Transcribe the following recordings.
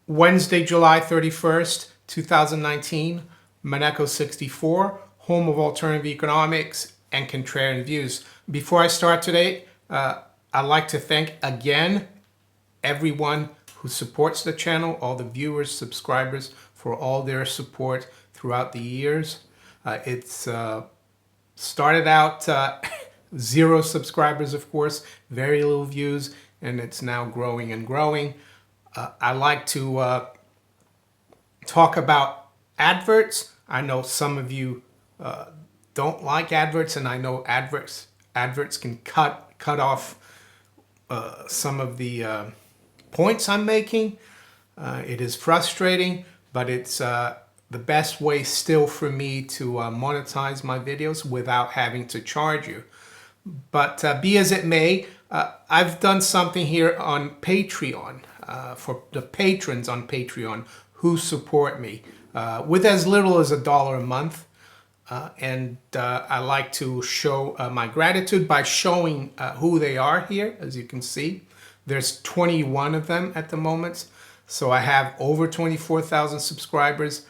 Wednesday, July 31st, 2019, Maneco 64, home of alternative economics and contrarian views. Before I start today, I'd like to thank again everyone who supports the channel, all the viewers, subscribers, for all their support throughout the years. It's started out 0 subscribers, of course, very little views, and it's now growing and growing. I like to talk about adverts. I know some of you don't like adverts, and I know adverts can cut off some of the points I'm making. It is frustrating, but it's the best way still for me to monetize my videos without having to charge you. But be as it may, I've done something here on Patreon for the patrons on Patreon who support me with as little as $1 a month. And I like to show my gratitude by showing who they are here. As you can see, there's 21 of them at the moment. So I have over 24,000 subscribers.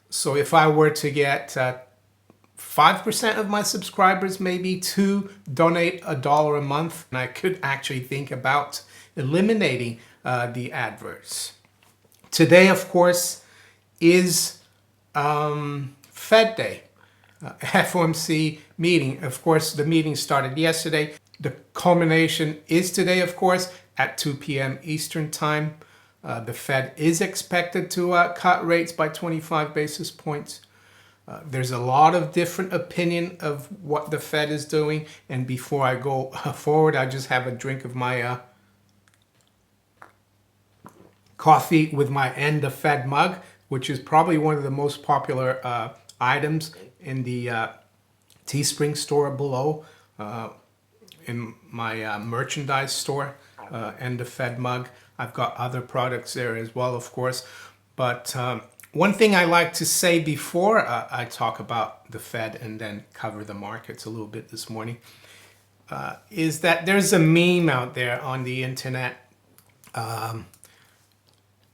So if I were to get 5% of my subscribers maybe to donate $1 a month, and I could actually think about eliminating the adverts. Today, of course, is Fed Day, FOMC meeting. Of course, the meeting started yesterday. The culmination is today, of course, at 2 p.m. Eastern Time. The Fed is expected to cut rates by 25 basis points. There's a lot of different opinion of what the Fed is doing. And before I go forward, I just have a drink of my coffee with my End of Fed mug, which is probably one of the most popular items in the Teespring store below, in my merchandise store, End of Fed mug. I've got other products there as well, of course. But one thing I like to say before I talk about the Fed and then cover the markets a little bit this morning is that there's a meme out there on the internet,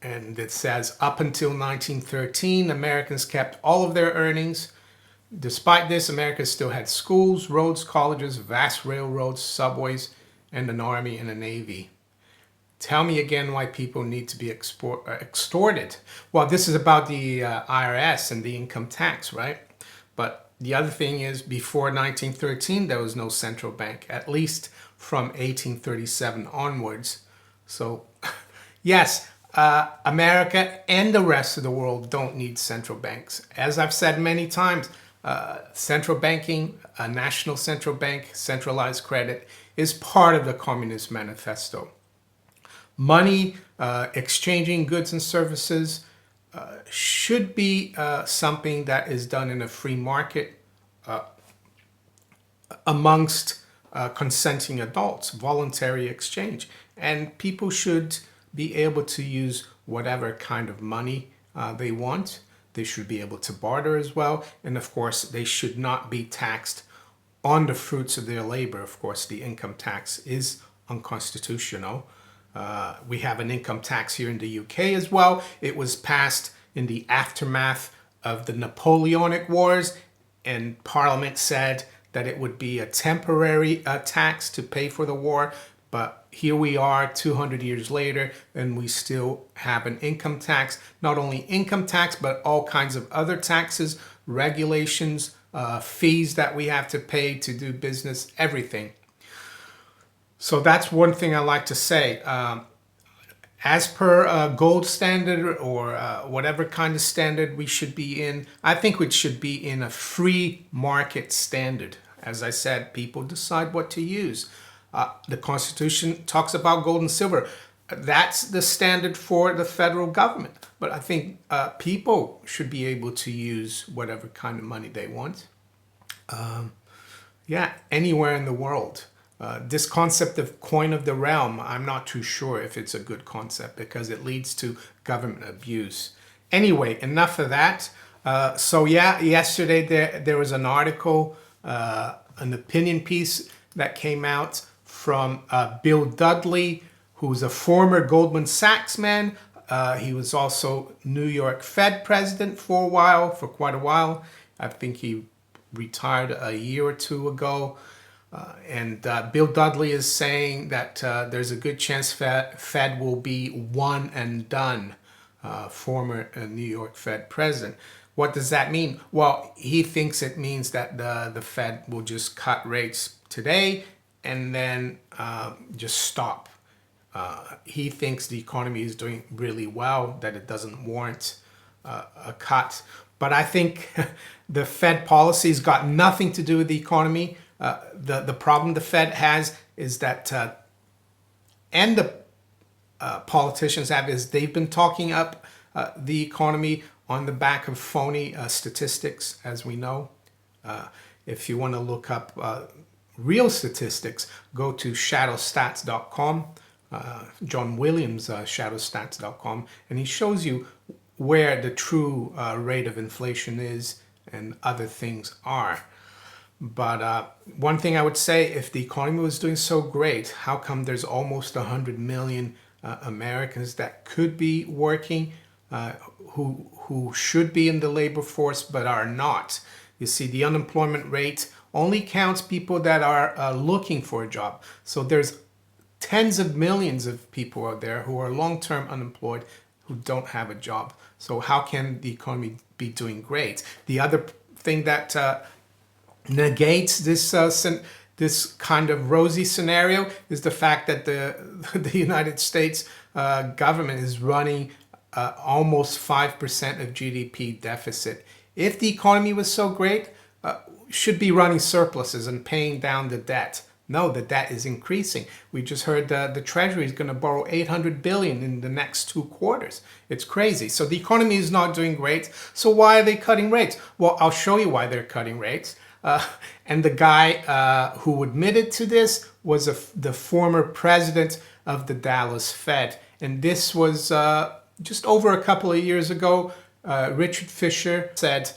and it says, up until 1913, Americans kept all of their earnings. Despite this, America still had schools, roads, colleges, vast railroads, subways, and an army and a navy. Tell me again why people need to be extorted. Well, this is about the IRS and the income tax, right? But the other thing is, before 1913, there was no central bank, at least from 1837 onwards. So, yes, America and the rest of the world don't need central banks. As I've said many times, central banking, a national central bank, centralized credit, is part of the Communist Manifesto. Money, exchanging goods and services should be something that is done in a free market amongst consenting adults, voluntary exchange. And people should be able to use whatever kind of money they want. They should be able to barter as well. And of course, they should not be taxed on the fruits of their labor. Of course, the income tax is unconstitutional. We have an income tax here in the UK as well. It was passed in the aftermath of the Napoleonic Wars, and Parliament said that it would be a temporary tax to pay for the war. But here we are 200 years later, and we still have an income tax. Not only income tax, but all kinds of other taxes, regulations, fees that we have to pay to do business, everything. So that's one thing I like to say. As per gold standard or whatever kind of standard we should be in, I think we should be in a free market standard. As I said, people decide what to use. The Constitution talks about gold and silver. That's the standard for the federal government. But I think people should be able to use whatever kind of money they want. Yeah, anywhere in the world. This concept of coin of the realm, I'm not too sure if it's a good concept because it leads to government abuse. Anyway, enough of that. So yeah, yesterday there was an article, an opinion piece that came out from Bill Dudley, who's a former Goldman Sachs man, He was also New York Fed president for a while, for quite a while. I think he retired a year or two ago. And Bill Dudley is saying that there's a good chance Fed will be one and done, former New York Fed president. What does that mean? Well, he thinks it means that the Fed will just cut rates today and then just stop. He thinks the economy is doing really well, that it doesn't warrant a cut. But I think the Fed policy's got nothing to do with the economy. The problem the Fed has is that, and the politicians have, is they've been talking up the economy on the back of phony statistics, as we know. If you want to look up real statistics, go to shadowstats.com, John Williams, shadowstats.com, and he shows you where the true rate of inflation is and other things are. But one thing I would say, if the economy was doing so great, how come there's almost 100 million Americans that could be working, who should be in the labor force but are not? You see, the unemployment rate only counts people that are looking for a job. So there's tens of millions of people out there who are long-term unemployed who don't have a job. So how can the economy be doing great? The other thing that negates this kind of rosy scenario is the fact that the United States government is running almost 5% of GDP deficit. If the economy was so great, should be running surpluses and paying down the debt. No, the debt is increasing. We just heard the Treasury is going to borrow $800 billion in the next 2 quarters. It's crazy. So the economy is not doing great. So why are they cutting rates? Well, I'll show you why they're cutting rates. And the guy who admitted to this was the former president of the Dallas Fed. And this was just over a couple of years ago. Richard Fisher said,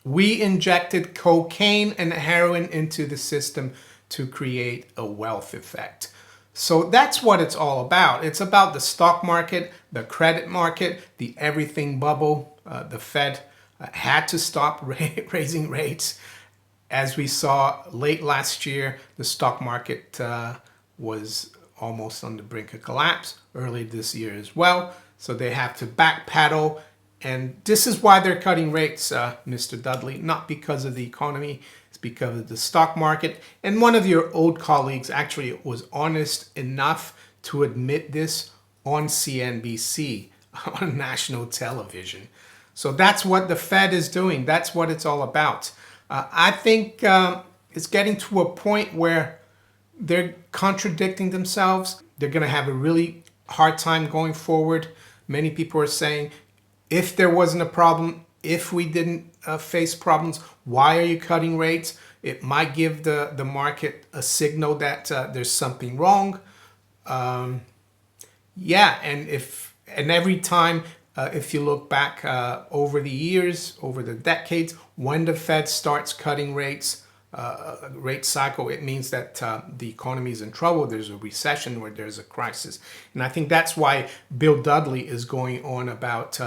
"We injected cocaine and heroin into the system to create a wealth effect." So that's what it's all about. It's about the stock market, the credit market, the everything bubble. The Fed had to stop raising rates. As we saw late last year, the stock market was almost on the brink of collapse, early this year as well. So they have to backpedal. And this is why they're cutting rates, Mr. Dudley, not because of the economy. It's because of the stock market. And one of your old colleagues actually was honest enough to admit this on CNBC, on national television. So that's what the Fed is doing. That's what it's all about. I think it's getting to a point where they're contradicting themselves. They're going to have a really hard time going forward. Many people are saying, if there wasn't a problem, if we didn't face problems, why are you cutting rates? It might give the market a signal that there's something wrong. Yeah, and every time, if you look back over the years, over the decades, when the Fed starts cutting rates, rate cycle, it means that the economy is in trouble. There's a recession, or there's a crisis. And I think that's why Bill Dudley is going on about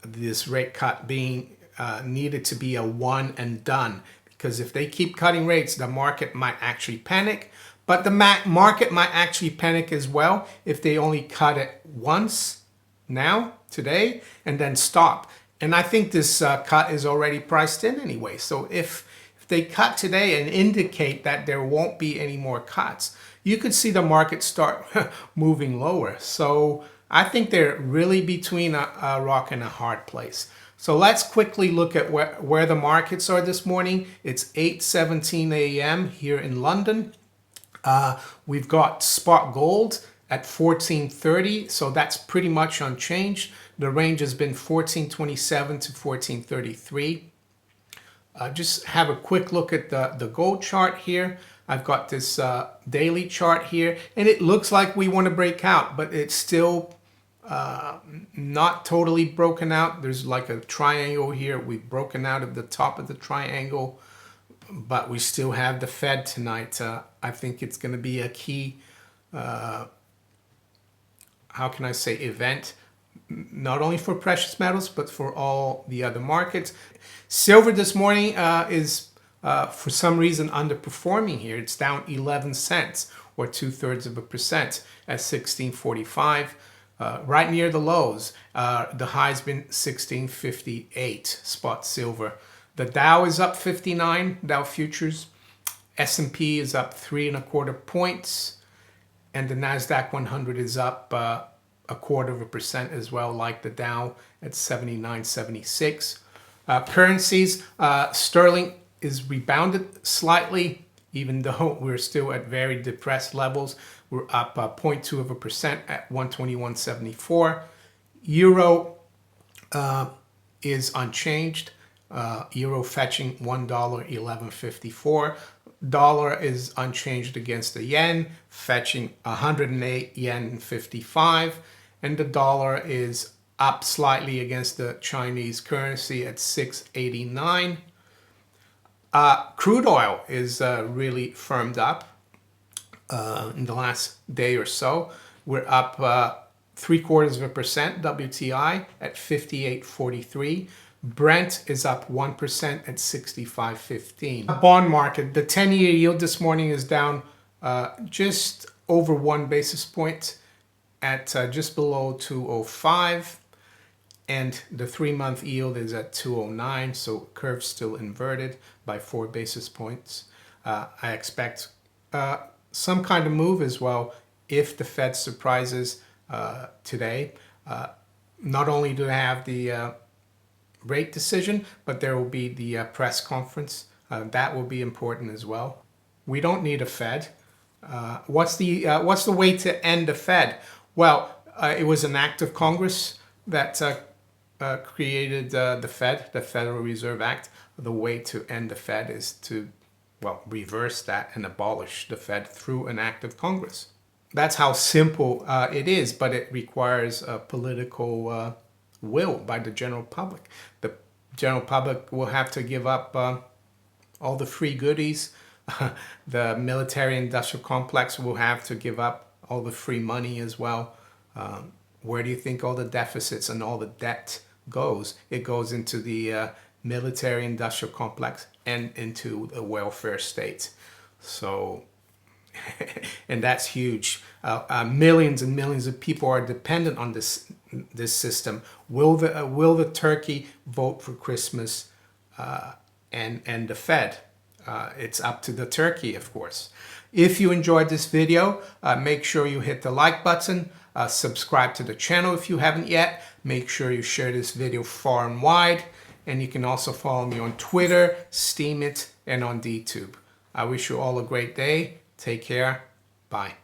this rate cut being needed to be a one and done. Because if they keep cutting rates, the market might actually panic. But the market might actually panic as well if they only cut it once, now, today, and then stop. And I think this cut is already priced in anyway. So if they cut today and indicate that there won't be any more cuts, you could see the market start moving lower. So I think they're really between a rock and a hard place. So let's quickly look at where the markets are this morning. It's 8:17 a.m. here in London. We've got spot gold at 1430, so that's pretty much unchanged. The range has been 1427 to 1433. Just have a quick look at the gold chart here. I've got this daily chart here, and it looks like we want to break out, but it's still not totally broken out. There's like a triangle here. We've broken out of the top of the triangle, but we still have the Fed tonight. I think it's going to be a key how can I say, event, not only for precious metals, but for all the other markets. Silver this morning is, for some reason, underperforming here. It's down 11 cents, or 0.2% at 16.45, right near the lows. The high's been 16.58 spot silver. The Dow is up 59, Dow futures. S&P is up 3.25 points, and the Nasdaq 100 is up 0.25% as well, like the Dow at 79.76. Currencies, sterling is rebounded slightly, even though we're still at very depressed levels. We're up 0.2% at 121.74. Euro is unchanged. Euro fetching $1.1154. Dollar is unchanged against the yen, fetching 108 yen 55, and the dollar is up slightly against the Chinese currency at 689. Crude oil is really firmed up in the last day or so. We're up 0.75% WTI at 58.43. Brent is up 1% at 65.15. Bond market, the 10-year yield this morning is down just over 1 basis point at just below 205, and the 3-month yield is at 209, so curve's still inverted by 4 basis points. I expect some kind of move as well if the Fed surprises today. Not only do they have the rate decision, but there will be the press conference. That will be important as well. We don't need a Fed. What's the way to end the Fed? Well, it was an act of Congress that created the Fed, the Federal Reserve Act. The way to end the Fed is to, well, reverse that and abolish the Fed through an act of Congress. That's how simple it is, but it requires a political will by the general public. The general public will have to give up all the free goodies. The military industrial complex will have to give up all the free money as well. Where do you think all the deficits and all the debt goes? It goes into the military industrial complex and into the welfare state. So and that's huge. Millions and millions of people are dependent on this system. Will the turkey vote for Christmas and the Fed? It's up to the turkey, of course. If you enjoyed this video, make sure you hit the like button. Subscribe to the channel if you haven't yet. Make sure you share this video far and wide. And you can also follow me on Twitter, Steemit, and on DTube. I wish you all a great day. Take care. Bye.